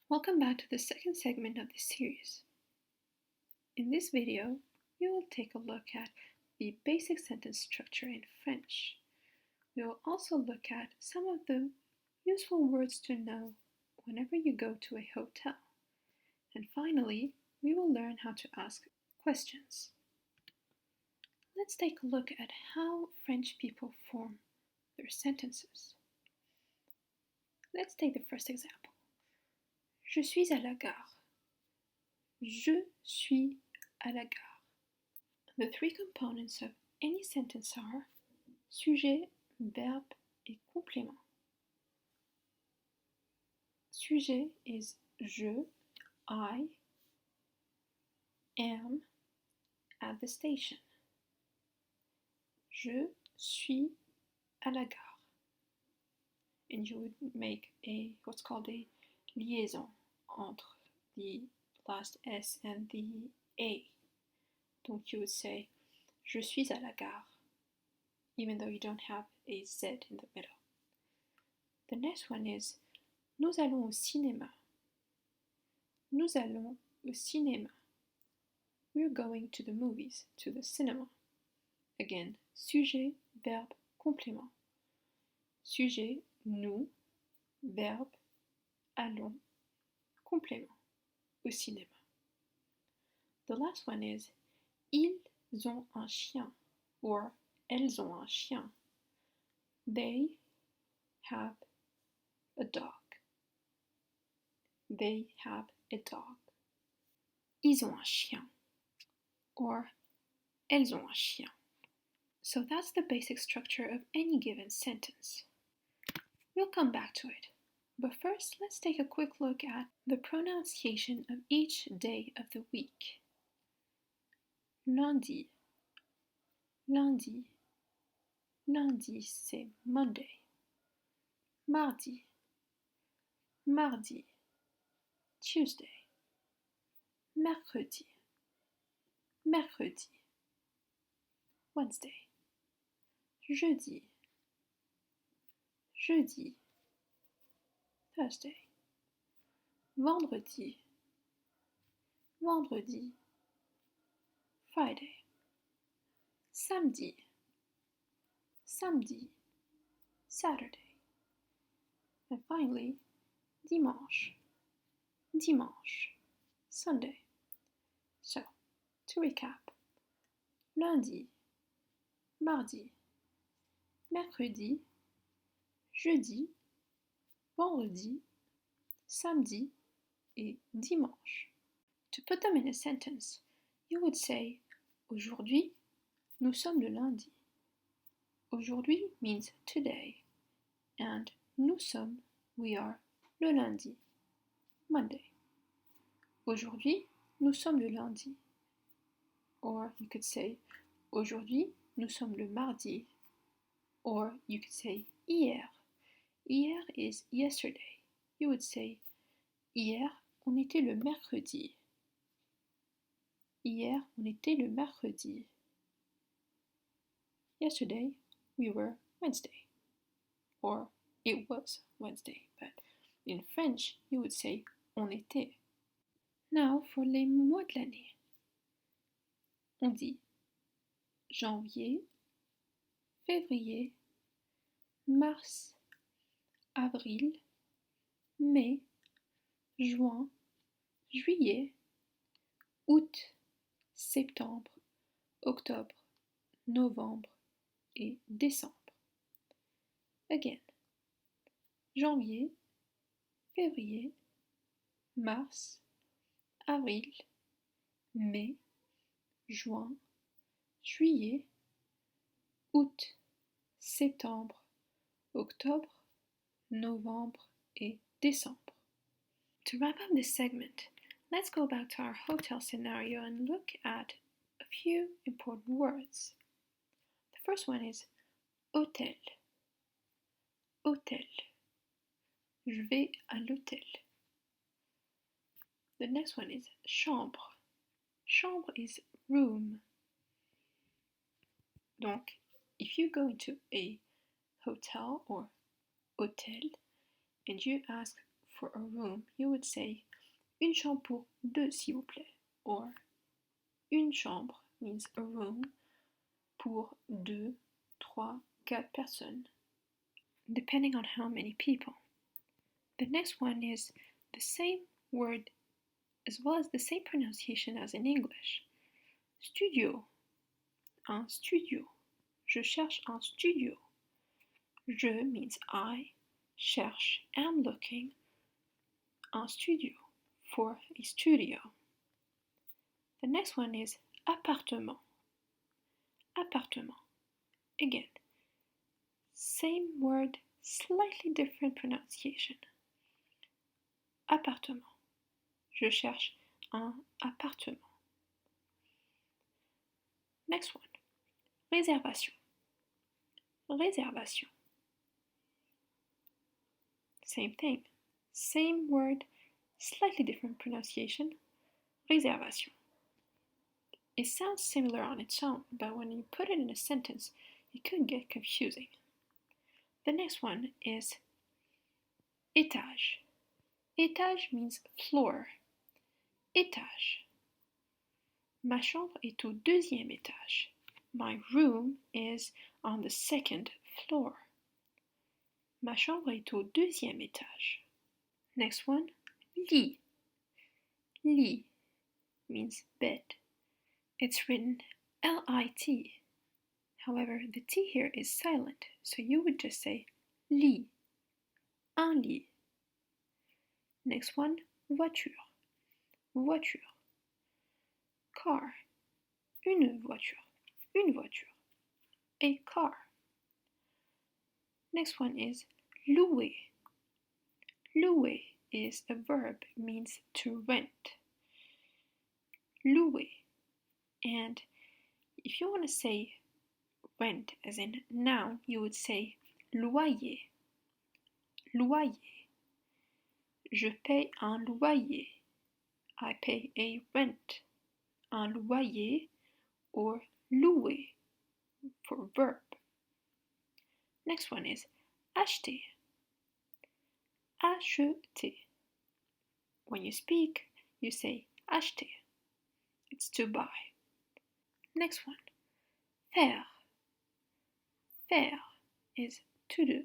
Welcome back to the second segment of this series. In this video, we will take a look at the basic sentence structure in French. We will also look at some of the useful words to know whenever you go to a hotel. And finally, we will learn how to ask questions. Let's take a look at how French people form their sentences. Let's take the first example. Je suis à la gare. Je suis à la gare. The three components of any sentence are sujet, verbe, et complément. Sujet is je, I, am at the station. Je suis à la gare. And you would make what's called a liaison entre the last S and the A. Donc you would say, je suis à la gare, even though you don't have a Z in the middle. The next one is, nous allons au cinéma. Nous allons au cinéma. We're going to the movies, to the cinema. Again, sujet, verbe, complément. Sujet, nous, verbe, allons, complément, au cinéma. The last one is, ils ont un chien, or elles ont un chien. They have a dog. They have a dog. Ils ont un chien, or elles ont un chien. So that's the basic structure of any given sentence. We'll come back to it, but first let's take a quick look at the pronunciation of each day of the week. Lundi, lundi, lundi c'est Monday. Mardi, mardi, Tuesday. Mercredi, mercredi, Wednesday. Jeudi, jeudi, Thursday. Vendredi, vendredi, Friday. Samedi, samedi, Saturday. And finally, dimanche, dimanche, Sunday. So, to recap, lundi, mardi, mercredi, jeudi, vendredi, samedi, et dimanche. To put them in a sentence, you would say, aujourd'hui, nous sommes le lundi. Aujourd'hui means today, and nous sommes, we are, le lundi, Monday. Aujourd'hui, nous sommes le lundi. Or you could say, aujourd'hui, nous sommes le mardi. Or you could say, hier. Hier is yesterday. You would say, hier, on était le mercredi. Hier, on était le mercredi. Yesterday, we were Wednesday. Or it was Wednesday. But in French, you would say, on était. Now for les mois de l'année. On dit janvier, février, mars, avril, mai, juin, juillet, août, septembre, octobre, novembre et décembre. Again. Janvier, février, mars, avril, mai, juin, juillet, août, septembre, octobre, novembre et décembre. To wrap up this segment, let's go back to our hotel scenario and look at a few important words. The first one is hôtel. Hôtel. Je vais à l'hôtel. The next one is chambre. Chambre is room. Donc, if you go into a hotel or hôtel and you ask for a room, you would say une chambre pour deux, s'il vous plaît. Or, une chambre means a room pour deux, trois, quatre personnes, depending on how many people. The next one is the same word as well as the same pronunciation as in English. Studio. Un studio. Je cherche un studio. Je means I, cherche, am looking, un studio, for a studio. The next one is appartement. Appartement. Again, same word, slightly different pronunciation. Appartement. Je cherche un appartement. Next one. Réservation. Réservation. Same thing. Same word, slightly different pronunciation. Réservation. It sounds similar on its own, but when you put it in a sentence, it could get confusing. The next one is étage. Étage means floor. Étage. Ma chambre est au deuxième étage. My room is on the second floor. Ma chambre est au deuxième étage. Next one, lit. Lit means bed. It's written L-I-T. However, the T here is silent, so you would just say lit. Un lit. Next one, voiture. Voiture. Car. Une voiture. Une voiture. A car. Next one is louer. Louer is a verb, means to rent. Louer. And if you want to say rent as in noun, you would say loyer. Loyer. Je paye un loyer. I pay a rent. Un loyer or louer for verb. Next one is acheter. Acheter. When you speak, you say acheter. It's to buy. Next one. Faire. Faire is to do.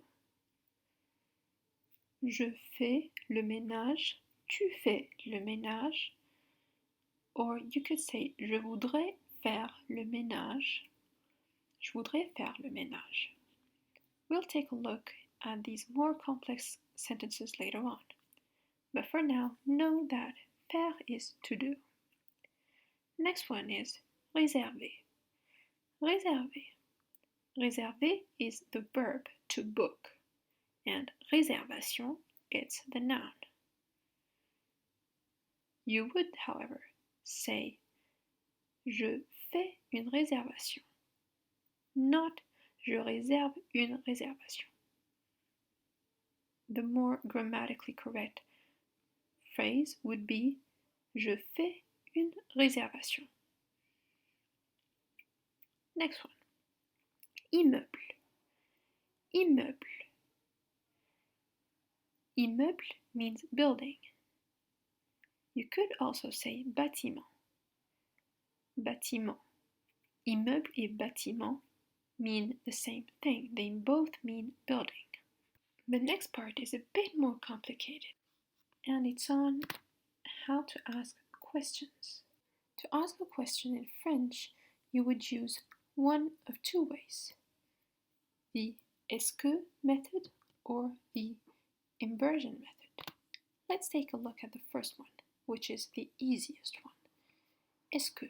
Je fais le ménage. Tu fais le ménage. Or you could say je voudrais faire le ménage. Je voudrais faire le ménage. We'll take a look at these more complex sentences later on. But for now, know that faire is to do. Next one is réserver. Réserver. Réserver is the verb to book, and réservation, it's the noun. You would, however, say je fais une réservation, not je réserve une réservation. The more grammatically correct phrase would be je fais une réservation. Next one. Immeuble. Immeuble. Immeuble means building. You could also say bâtiment. Bâtiment. Immeuble et bâtiment mean the same thing. They both mean building. The next part is a bit more complicated, and it's on how to ask questions. To ask a question in French, you would use one of two ways. The est-ce que method or the inversion method. Let's take a look at the first one, which is the easiest one. Est-ce que.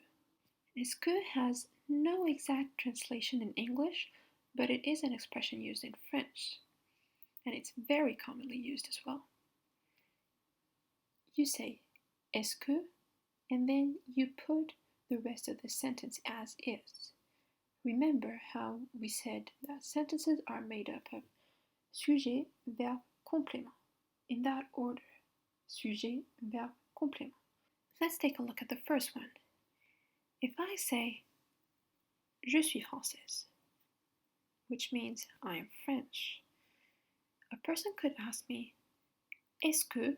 Est-ce que has no exact translation in English, but it is an expression used in French, and it's very commonly used as well. You say est-ce que, and then you put the rest of the sentence as is. Remember how we said that sentences are made up of sujet, verb, complément, in that order. Sujet, verb, complément. Let's take a look at the first one. If I say je suis française, which means I am French, a person could ask me est-ce que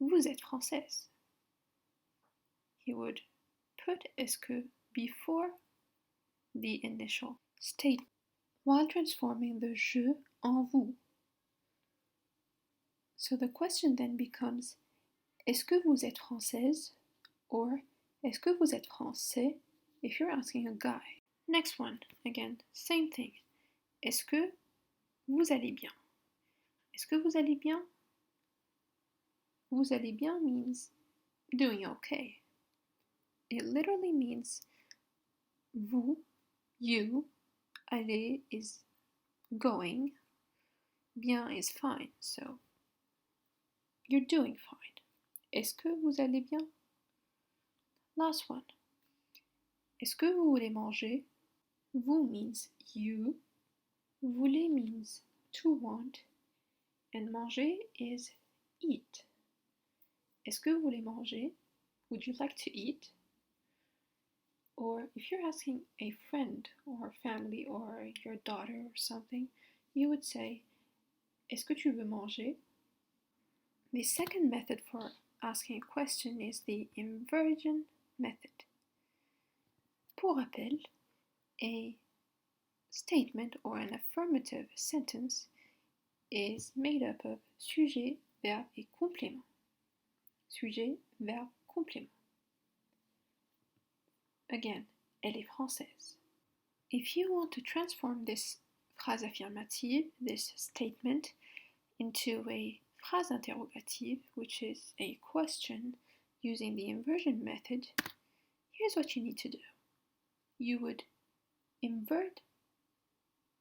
vous êtes française? He would put est-ce que before the initial statement while transforming the je en vous. So the question then becomes est-ce que vous êtes française? Or est-ce que vous êtes français if you're asking a guy. Next one, again, same thing. Est-ce que vous allez bien? Est-ce que vous allez bien? Vous allez bien means doing okay. It literally means vous, you, aller is going, bien is fine, so you're doing fine. Est-ce que vous allez bien? Last one. Est-ce que vous voulez manger? Vous means you, voulez means to want, and manger is eat. Est-ce que vous voulez manger? Would you like to eat? Or if you're asking a friend or family or your daughter or something, you would say, est-ce que tu veux manger? The second method for asking a question is the inversion method. Pour rappel, a statement or an affirmative sentence is made up of sujet, verbe et complément. Sujet, verbe, complément. Again, elle est française. If you want to transform this phrase affirmative, this statement, into a phrase interrogative, which is a question using the inversion method, here's what you need to do. You would invert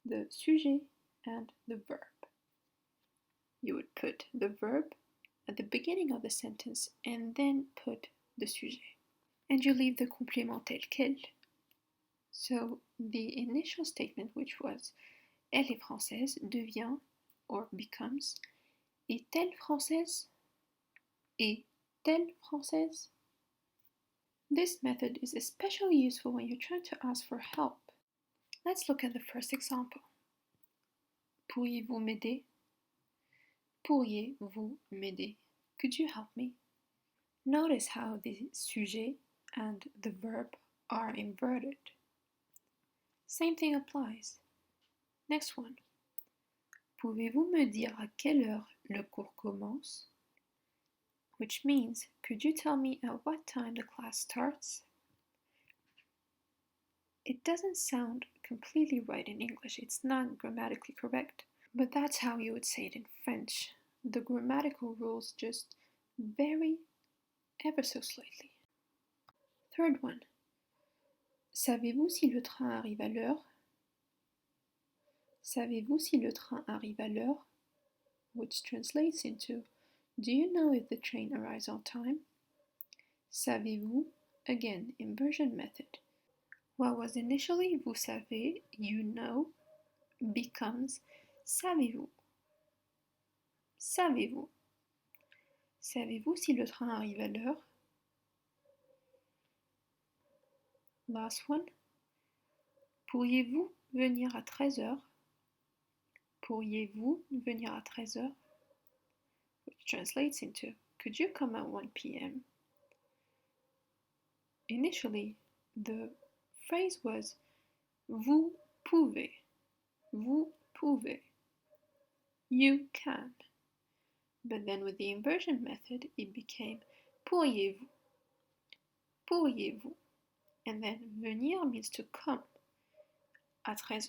the sujet and the verb. You would put the verb at the beginning of the sentence and then put the sujet. And you leave the complément tel quel. So the initial statement, which was elle est française, devient or becomes est-elle française? Est-elle française? This method is especially useful when you're trying to ask for help. Let's look at the first example. Pourriez-vous m'aider? Pourriez-vous m'aider? Could you help me? Notice how the sujet and the verb are inverted. Same thing applies. Next one. Pouvez-vous me dire à quelle heure le cours commence? Which means, could you tell me at what time the class starts? It doesn't sound completely right in English. It's not grammatically correct. But that's how you would say it in French. The grammatical rules just vary ever so slightly. Third one. Savez-vous si le train arrive à l'heure? Savez-vous si le train arrive à l'heure? Which translates into, do you know if the train arrives on time? Savez-vous, again, inversion method. What was initially vous savez, you know, becomes savez-vous. Savez-vous. Savez-vous si le train arrive à l'heure? Last one. Pourriez-vous venir à 13h? Pourriez-vous venir à 13h? Which translates into, could you come at 1 p.m.? Initially, the phrase was vous pouvez. Vous pouvez. You can. But then with the inversion method, it became pourriez-vous. Pourriez-vous. And then venir means to come at 13h.